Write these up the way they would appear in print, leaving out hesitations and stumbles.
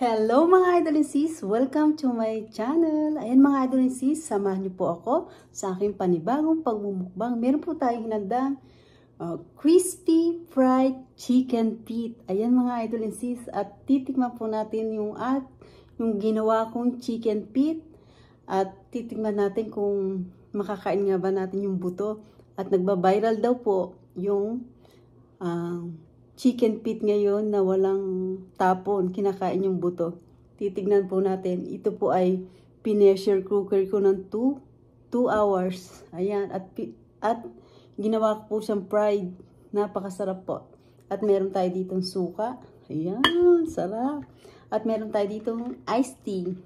Hello mga idol and sis! Welcome to my channel! Ayan mga idol and sis, samahan niyo po ako sa aking panibagong pagmumukbang. Meron po tayong hinandang crispy fried chicken feet. Ayan mga idol and sis, at titikman po natin yung ginawa kong chicken feet. At titikman natin kung makakain nga ba natin yung buto. At nagba-viral daw po yung chicken feet ngayon na walang tapon, kinakain yung buto. Titignan po natin. Ito po ay pineshare cooker ko ng 2 hours. Ayan. At ginawa ko po siyang fried. Napakasarap po. At meron tayo ditong suka. Ayan. Sarap. At meron tayo ditong iced tea.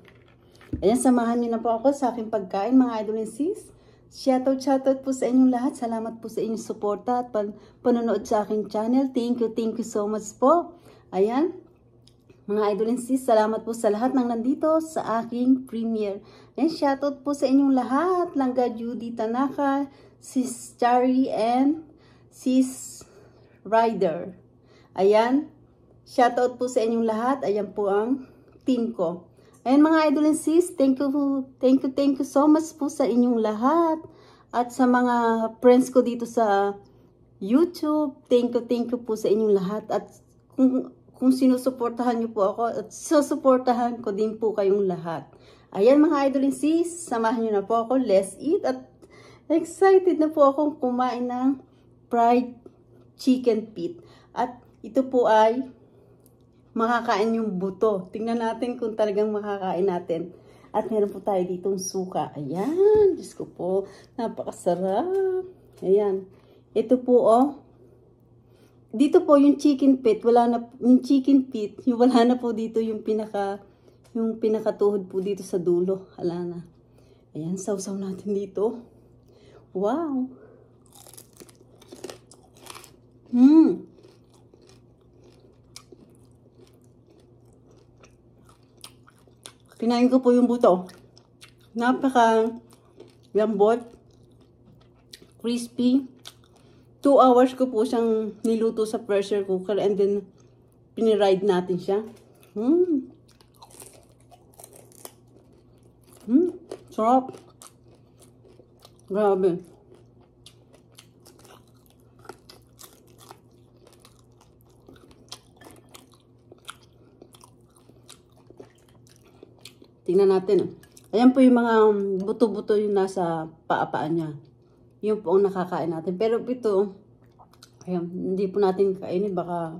Ayan. Samahan niyo na po ako sa aking pagkain mga idol and sis. Shoutout po sa inyong lahat. Salamat po sa inyong suporta at panonood sa aking channel. Thank you so much po. Ayan, mga idol and sis, salamat po sa lahat ng nandito sa aking premiere. Ayan, shoutout po sa inyong lahat. Langga Judy Tanaka, Sis Chari, and Sis Rider. Ayan, shoutout po sa inyong lahat. Ayan po ang team ko. Ayan mga idol and sis, thank you so much po sa inyong lahat. At sa mga friends ko dito sa YouTube, thank you po sa inyong lahat. At kung sinusuportahan niyo po ako, at susuportahan ko din po kayong lahat. Ayan mga idol and sis, samahan niyo na po ako, let's eat. At excited na po akong kumain ng fried chicken feet. At ito po ay makakain yung buto. Tingnan natin kung talagang makakain natin. At meron po tayo ditong suka. Ayan. Diyos ko po. Napakasarap. Ayan. Ito po oh. Dito po yung chicken feet. Wala na yung chicken feet. Yung wala na po dito yung pinakatuhod po dito sa dulo. Wala na. Ayan. Sausaw natin dito. Wow. Kinain ko po yung buto. Napaka lambot, crispy. 2 hours ko po siyang niluto sa pressure cooker and then piniride natin siya. Sarap. Grabe. Tingnan natin. Ayan po yung mga buto-buto yung nasa paa-paa niya. Yung po ang nakakain natin. Pero ito, ayan, hindi po natin kainin. Baka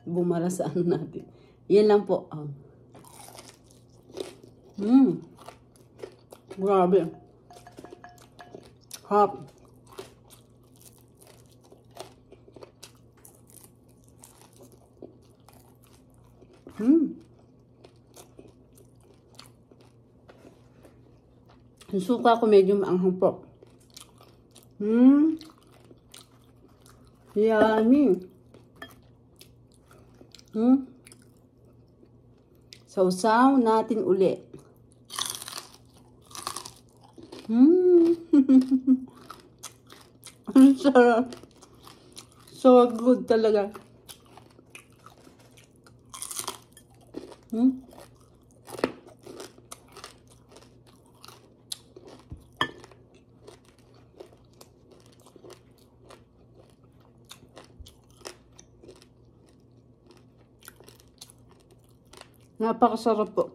bumara sa ano natin. Yan lang po. Grabe. Hop. Yung suka ko medyo maanghang po. Yummy. Sausaw natin uli. Ang sarap. So good talaga. Napakasarap po.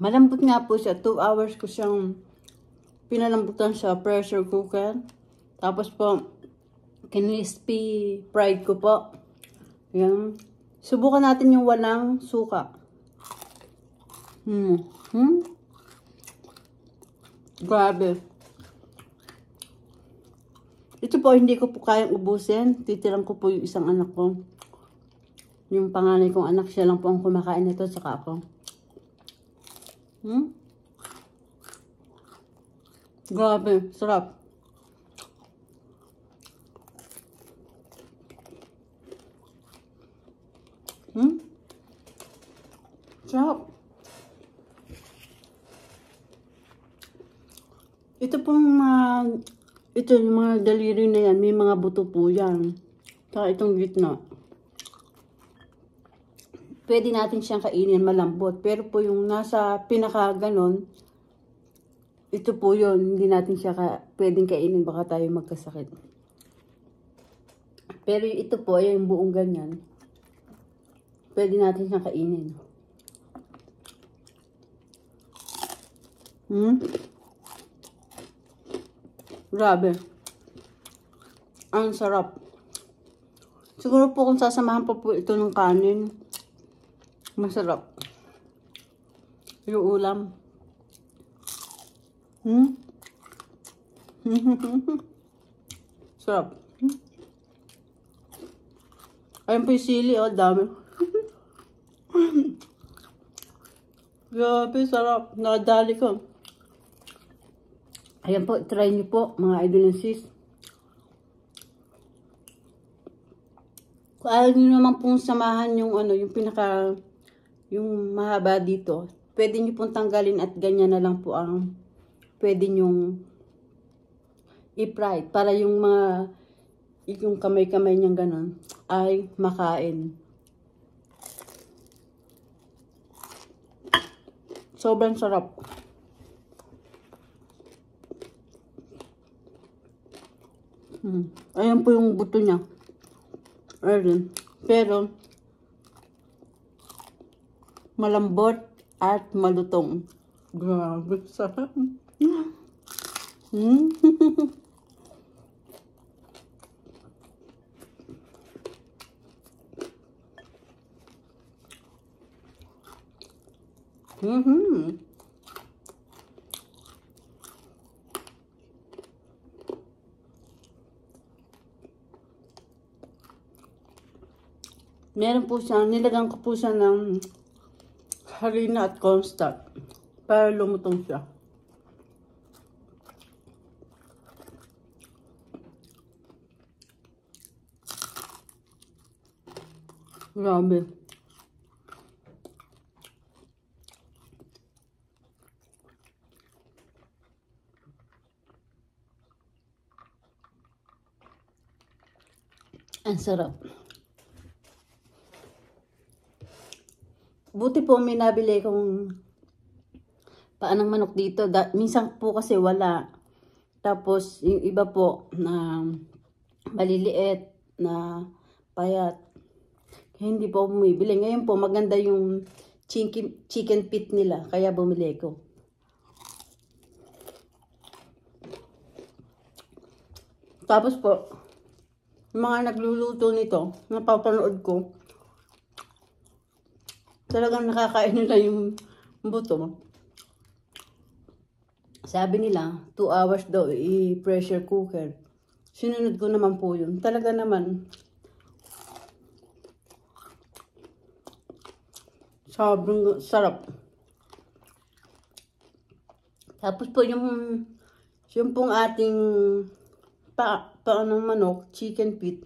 Malambot nga po siya. 2 hours ko siyang pinalambutan sa pressure cooker. Tapos po, crispy fried ko po. Yan. Subukan natin yung walang suka. Grabe. Ito po, hindi ko po kayang ubusin. Titiran ko po yung isang anak ko. Yung panganay kong anak, siya lang po ang kumakain nito, saka ako. Grabe, sarap. Sarap. Ito pong ito yung mga daliri na yan, may mga buto po yan. Saka itong gitna. pwede natin siyang kainin malambot. Pero po yung nasa pinaka ganon, ito po yun, hindi natin siya pwedeng kainin, baka tayo magkasakit. Pero ito po, yung buong ganyan, pwede natin siyang kainin. Grabe. Ang sarap. Siguro po kung sasamahan po ito ng kanin, masarap. Yung ulam. Sarap. Ayun po yung sili, oh, dami. Grabe, sarap. Nakadali ko. Ayan po, try nyo po, mga idol and sis. Kung ayaw nyo naman pong samahan yung yung mahaba dito, pwede nyo pong tanggalin at ganyan na lang po ang pwede nyong i-fry para yung yung kamay-kamay niyang ganun ay makain. Sobrang sarap. Ayan po yung buto niya. Ayun. Pero malambot at malutong. Grabe, sarap. Meron po siya, nilagyan ko po siya ng harina at cornstarch para lumutong siya. Grabe. Ang sarap. Buti po may nabili kong paanang manok dito. Minsan po kasi wala. Tapos yung iba po na maliliit na payat. Kaya hindi po ako bumibili. Ngayon po maganda yung chicken feet nila. Kaya bumili ko. Tapos po, yung mga nagluluto nito, napapanood ko, talagang nakakain nila yung buto. Sabi nila, 2 hours daw i-pressure cooker. Sinunod ko naman po yun. Talaga naman, sobrang sarap. Tapos po yung pong ating paanong manok, chicken feet,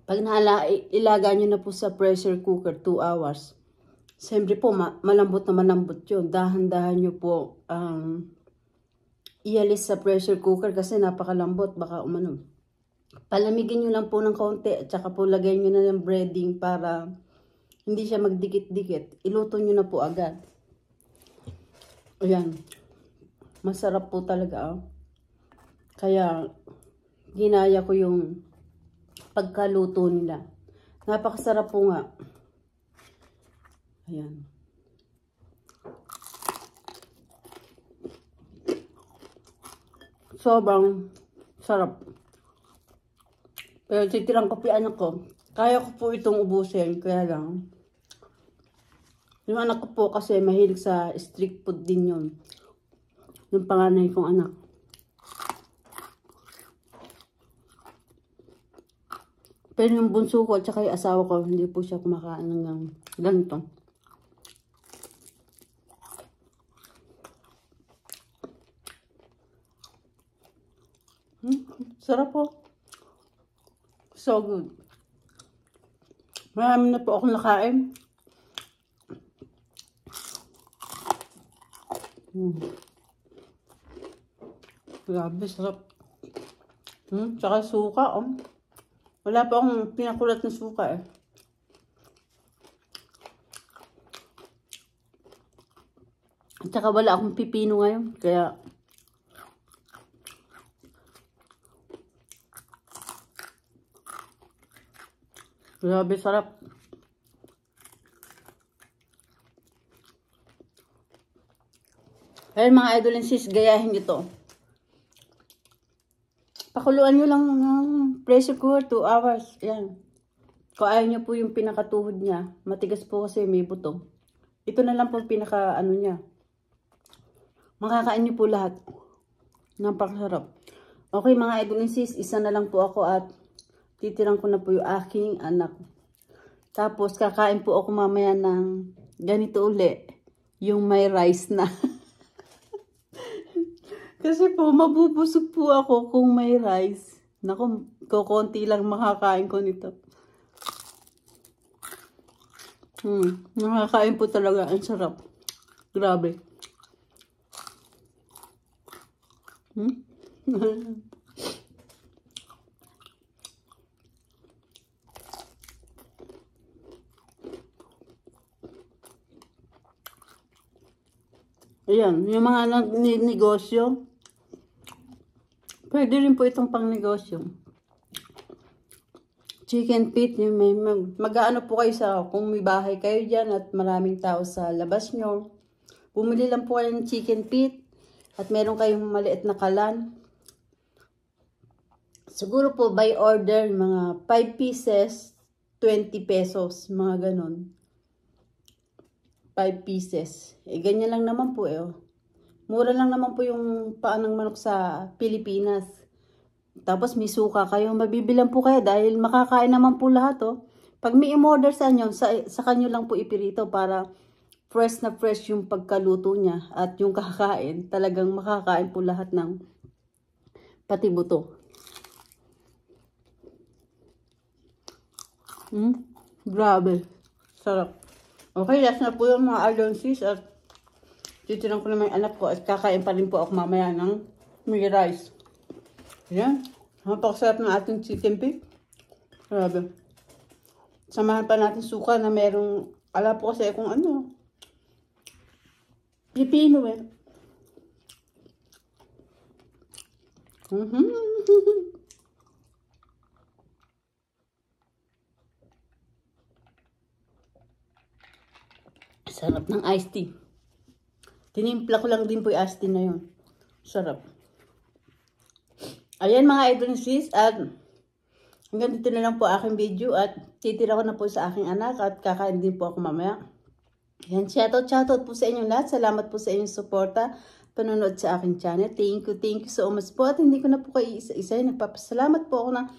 pag ilagay nyo na po sa pressure cooker 2 hours, siyempre po malambot na malambot yun. Dahan-dahan nyo po ialis sa pressure cooker kasi napakalambot, baka umanom. Palamigin nyo lang po ng konti at saka po lagay nyo na ng breading para hindi siya magdikit-dikit. Iluto nyo na po agad. Ayan. Masarap po talaga. Kaya ginaya ko yung pagkaluto nila. Napakasarap po nga. Ayan. Sobrang sarap. Pero titirang ko po yung anak ko. Kaya ko po itong ubusin. Kaya lang. Yung anak ko po kasi mahilig sa street food din yun. Yung panganay kong anak. Pero yung bunso ko at saka yung asawa ko, hindi po siya kumakain ng ganito. Sarap po. So good. Marami na po akong nakain. Grabe, sarap. Tsaka suka, oh. Wala pa akong pinakulat na suka, eh. At saka wala akong pipino ngayon. Kaya grabe sarap. Ayun mga idol and sis, gayahin nyo to. Pakuluan nyo lang ng pressure cooker 2 hours. Yan. Kung ayaw nyo po yung pinakatuhod niya, matigas po kasi may buto. Ito na lang po pinaka ano niya. Makakain nyo po lahat. Napakasarap. Okay mga idol and sis, isa na lang po ako at titirang ko na po yung aking anak. Tapos kakain po ako mamaya ng ganito uli. Yung may rice na. Kasi po, mabubusog po ako kung may rice. Naku, kukunti lang makakain ko nito. Nakakain po talaga. Ang sarap. Grabe. Ayan, yung mga negosyo. Pwede rin po itong pang negosyo. Chicken feet, yung mag-aano po kayo sa, kung may bahay kayo dyan at maraming tao sa labas nyo. Bumili lang po kayo ng chicken feet at meron kayong maliit na kalan. Siguro po by order, mga 5 pieces, 20 pesos, mga ganon. 5 pieces. Ganyan lang naman po eh. Mura lang naman po yung paan ng manok sa Pilipinas. Tapos may suka kayo. Mabibilang po kayo dahil makakain naman po lahat Pag may in-order sa inyo, sa kanyo lang po ipirito para fresh na fresh yung pagkaluto niya. At yung kakain, talagang makakain po lahat ng pati buto. Grabe. Sarap. Okay, last na po yung mga alonsis at titirang ko na may anak ko at kakain pa rin po ako mamaya ng may rice. Ayan. Napakasarap ng ating chicken feet. Grabe. Samahan pa natin suka na merong, alam po kasi kung ano, pipino eh. Sarap ng iced tea. Tinimpla ko lang din po yung iced tea na yun. Sarap. Ayan mga idol sis, at hanggang dito na lang po aking video at titira ko na po sa aking anak at kakain din po ako mamaya. Ayan, shoutout po sa inyong lahat. Salamat po sa inyong suporta, panonood sa aking channel. Thank you so much po. At hindi ko na po kayo isa-isa. Nagpapasalamat po ako na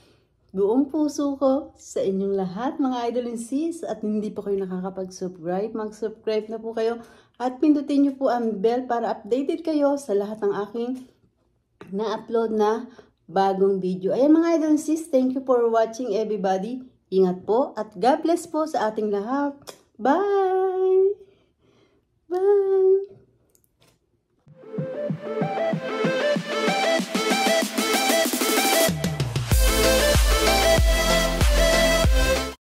buong puso ko sa inyong lahat mga idol sis. At hindi po kayo nakakapag-subscribe, mag-subscribe na po kayo. At pindutin nyo po ang bell para updated kayo sa lahat ng aking na-upload na bagong video. Ayan mga idol sis, thank you for watching everybody. Ingat po at God bless po sa ating lahat. Bye!